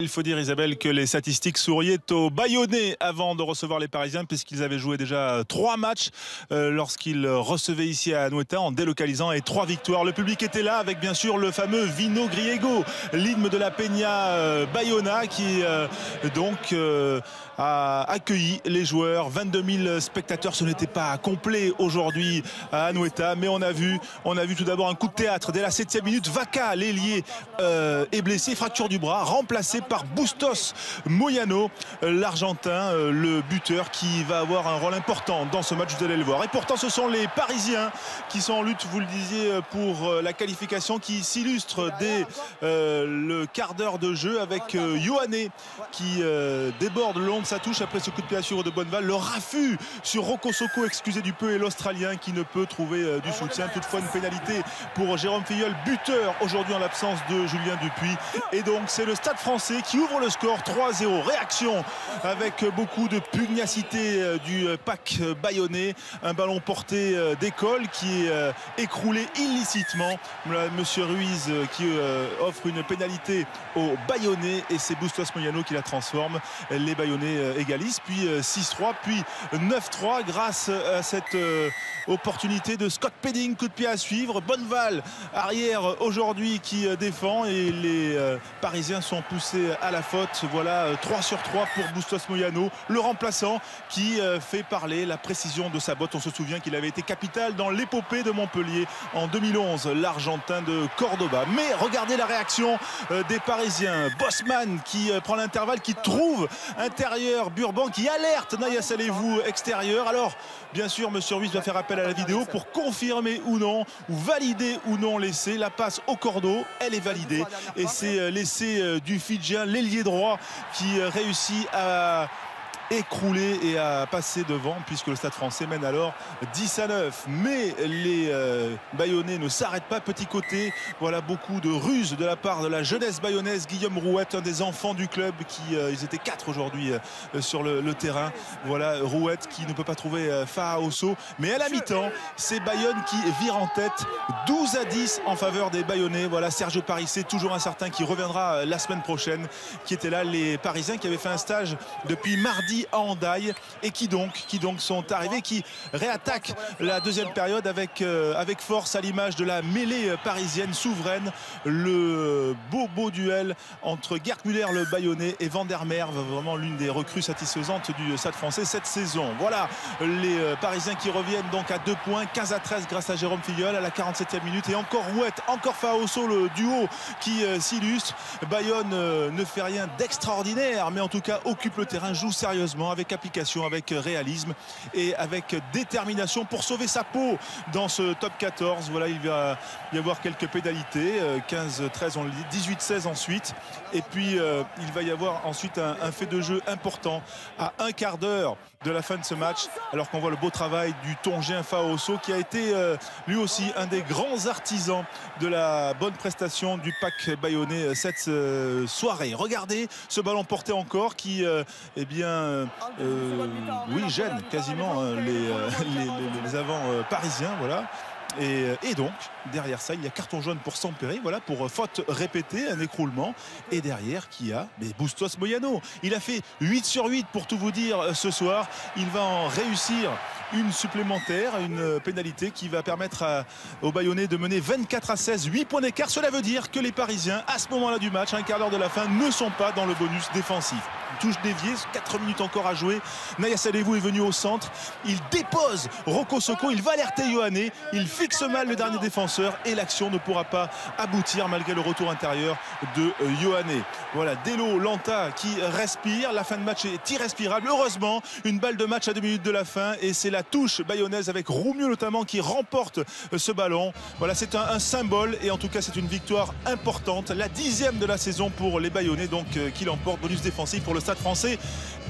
Il faut dire, Isabelle, que les statistiques souriaient aux Bayonnais avant de recevoir les Parisiens, puisqu'ils avaient joué déjà 3 matchs lorsqu'ils recevaient ici à Anoeta en délocalisant, et 3 victoires. Le public était là avec bien sûr le fameux Vino Griego, l'hymne de la Peña Bayona, qui a accueilli les joueurs. 22 000 spectateurs, ce n'était pas complet aujourd'hui à Anoeta, mais on a vu tout d'abord un coup de théâtre dès la 7e minute. Vaca, l'ailier, est blessé, fracture du bras, remplacé par Bustos Moyano, l'Argentin, le buteur, qui va avoir un rôle important dans ce match, vous allez le voir. Et pourtant, ce sont les Parisiens qui sont en lutte, vous le disiez, pour la qualification, qui s'illustre dès le quart d'heure de jeu avec Ioane qui déborde le long de sa touche après ce coup de pied à suivre de Bonneval. Le raffut sur Rocco Socco, excusez du peu, et l'Australien qui ne peut trouver du soutien. Toutefois, une pénalité pour Jérôme Filleul, buteur aujourd'hui en l'absence de Julien Dupuis. Et donc, c'est le Stade Français qui ouvre le score 3-0. Réaction avec beaucoup de pugnacité du pack bayonnais. Un ballon porté d'école qui est écroulé illicitement. Monsieur Ruiz qui offre une pénalité aux Bayonnais, et c'est Bustos Moyano qui la transforme. Les Bayonnais égalisent, puis 6-3, puis 9-3 grâce à cette opportunité de Scott Pedding. Coup de pied à suivre. Bonneval, arrière aujourd'hui, qui défend, et les Parisiens sont poussés à la faute. Voilà, 3 sur 3 pour Bustos Moyano, le remplaçant, qui fait parler la précision de sa botte. On se souvient qu'il avait été capital dans l'épopée de Montpellier en 2011, l'Argentin de Cordoba. Mais regardez la réaction des Parisiens. Bosman qui prend l'intervalle, qui trouve intérieur Burban, qui alerte Naya Salehou extérieur. Alors bien sûr, monsieur Ruiz va faire appel à la vidéo pour confirmer ou non, ou valider ou non l'essai. La passe au cordeau, elle est validée, et c'est l'essai du Fidjien, l'ailier droit, qui réussit à écroulé et à passer devant, puisque le Stade Français mène alors 10-9. Mais les Bayonnais ne s'arrêtent pas. Petit côté, voilà, beaucoup de ruses de la part de la jeunesse bayonnaise. Guillaume Rouette, un des enfants du club, ils étaient 4 aujourd'hui sur le terrain. Voilà, Rouette qui ne peut pas trouver Faoso, mais à la mi-temps, c'est Bayonne qui vire en tête, 12-10 en faveur des Bayonnais. Voilà, Sergio Parissé, toujours incertain, qui reviendra la semaine prochaine, qui était là. Les Parisiens qui avaient fait un stage depuis mardi à Hendaye, et qui donc sont arrivés, qui réattaquent la deuxième période avec force, à l'image de la mêlée parisienne souveraine. Le beau duel entre Gerd Müller, le Bayonnais, et Van der Merwe, vraiment l'une des recrues satisfaisantes du Stade Français cette saison. Voilà, les Parisiens qui reviennent donc à 2 points, 15-13 grâce à Jérôme Filleul à la 47e minute, et encore Rouette, encore Faoso, le duo qui s'illustre. Bayonne ne fait rien d'extraordinaire, mais en tout cas occupe le terrain, joue sérieusement, avec application, avec réalisme et avec détermination pour sauver sa peau dans ce top 14. Voilà, il va y avoir quelques pénalités, 15-13 on le dit, 18-16 ensuite, et puis il va y avoir ensuite un fait de jeu important à un quart d'heure de la fin de ce match, alors qu'on voit le beau travail du Tongien Faoso, qui a été lui aussi un des grands artisans de la bonne prestation du pack bayonnais cette soirée. Regardez ce ballon porté encore qui gêne quasiment les avants parisiens. Voilà. Et donc, derrière ça, il y a carton jaune pour Samperi, voilà, pour faute répétée, un écroulement. Et derrière, qui a Bustos Moyano. Il a fait 8 sur 8, pour tout vous dire, ce soir. Il va en réussir une supplémentaire, une pénalité qui va permettre aux Bayonnais de mener 24-16, 8 points d'écart. Cela veut dire que les Parisiens, à ce moment-là du match, un quart d'heure de la fin, ne sont pas dans le bonus défensif. Touche déviée, 4 minutes encore à jouer. Naya Salehou est venu au centre, il dépose Rocco Socco, il va alerter Ioane, il fixe mal le dernier défenseur, et l'action ne pourra pas aboutir malgré le retour intérieur de Ioane. Voilà, Delo Lanta qui respire. La fin de match est irrespirable. Heureusement, une balle de match à 2 minutes de la fin, et c'est la touche bayonnaise avec Roumieux notamment qui remporte ce ballon. Voilà, c'est un symbole, et en tout cas c'est une victoire importante, la 10e de la saison pour les Bayonnais, donc qui l'emporte. Bonus défensif pour le Stade Français,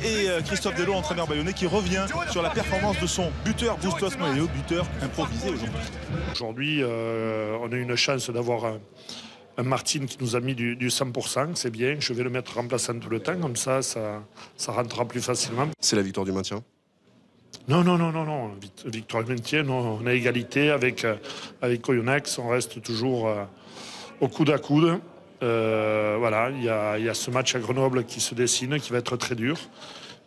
et Christophe Delo, entraîneur bayonnais, qui revient sur la performance de son buteur Bustos Moyano, buteur improvisé aujourd'hui. Aujourd'hui, on a eu une chance d'avoir un Martin qui nous a mis du 100%, c'est bien. Je vais le mettre remplaçant tout le temps, comme ça rentrera plus facilement. C'est la victoire du maintien? Non. Victoire du maintien, non. On a égalité avec Oyonnax, on reste toujours au coude à coude. Voilà, il y a ce match à Grenoble qui se dessine, qui va être très dur.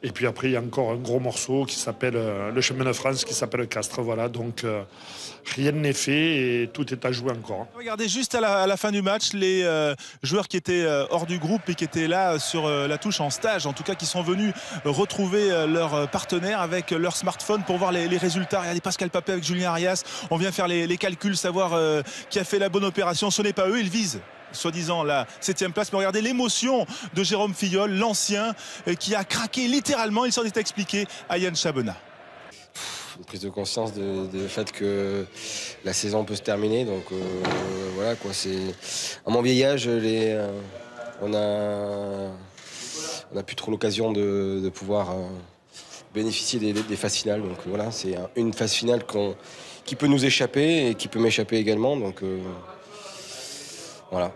Et puis après, il y a encore un gros morceau qui s'appelle le championnat de France, qui s'appelle Castres. Voilà, donc rien n'est fait et tout est à jouer encore. Regardez juste à la fin du match les joueurs qui étaient hors du groupe et qui étaient là sur la touche en stage, en tout cas qui sont venus retrouver leurs partenaires avec leur smartphone pour voir les résultats. Regardez Pascal Papé avec Julien Arias. On vient faire les calculs, savoir qui a fait la bonne opération. Ce n'est pas eux, ils visent soi-disant la 7e place, mais regardez l'émotion de Jérôme Filleul, l'ancien, qui a craqué littéralement. Il s'en est expliqué à Yann Chabenat. Une prise de conscience du fait que la saison peut se terminer, donc voilà quoi. C'est à mon vieil âge, on n'a plus trop l'occasion de pouvoir bénéficier des phases finales. Donc voilà, c'est une phase finale qui peut nous échapper et qui peut m'échapper également. Donc voilà.